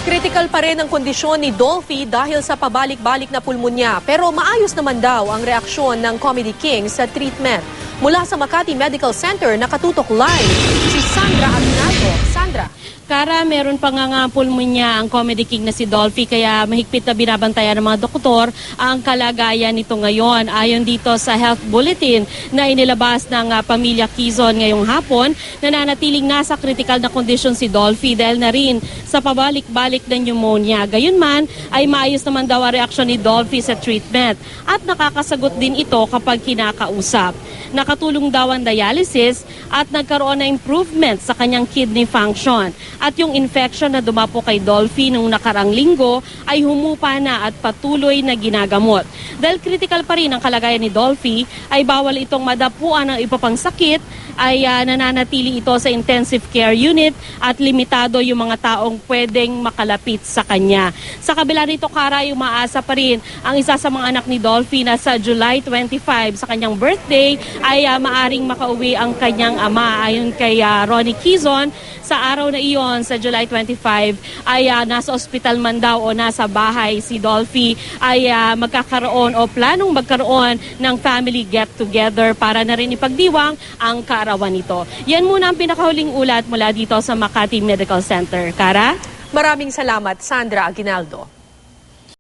Critical pa rin ang kondisyon ni Dolphy dahil sa pabalik-balik na pulmonya. Pero maayos naman daw ang reaksyon ng Comedy King sa treatment. Mula sa Makati Medical Center, nakatutok live si Sandra Aguinaldo. Sandra. Kara, meron pa nga pulmonya ang Comedy King na si Dolphy, kaya mahigpit na binabantayan ng mga doktor ang kalagayan nito ngayon. Ayon dito sa health bulletin na inilabas ng pamilya Quezon ngayong hapon, nananatiling nasa critical na kondisyon si Dolphy dahil na rin sa pabalik-balik na pneumonia. Gayunman ay maayos naman daw ang reaksyon ni Dolphy sa treatment at nakakasagot din ito kapag kinakausap. Nakatulong daw ang dialysis at nagkaroon na improvement sa kanyang kidney function. At yung infection na dumapo kay Dolphy nung nakarang linggo ay humupa na at patuloy na ginagamot. Dahil critical pa rin ang kalagayan ni Dolphy, ay bawal itong madapuan ng iba pang sakit, ay nananatili ito sa intensive care unit at limitado yung mga taong pwedeng makalapit sa kanya. Sa kabila nito, Kara, umaasa pa rin ang isa sa mga anak ni Dolphy na sa July 25 sa kanyang birthday ay maaring makauwi ang kanyang ama. Ayon kay Ronnie Quezon, sa araw na iyon, sa July 25, ay nasa ospital man daw o nasa bahay si Dolphy ay magkakaroon o planong magkaroon ng family get-together para na rin ipagdiwang ang kaarawan nito. Yan muna ang pinakahuling ulat mula dito sa Makati Medical Center. Kara? Maraming salamat, Sandra Aguinaldo.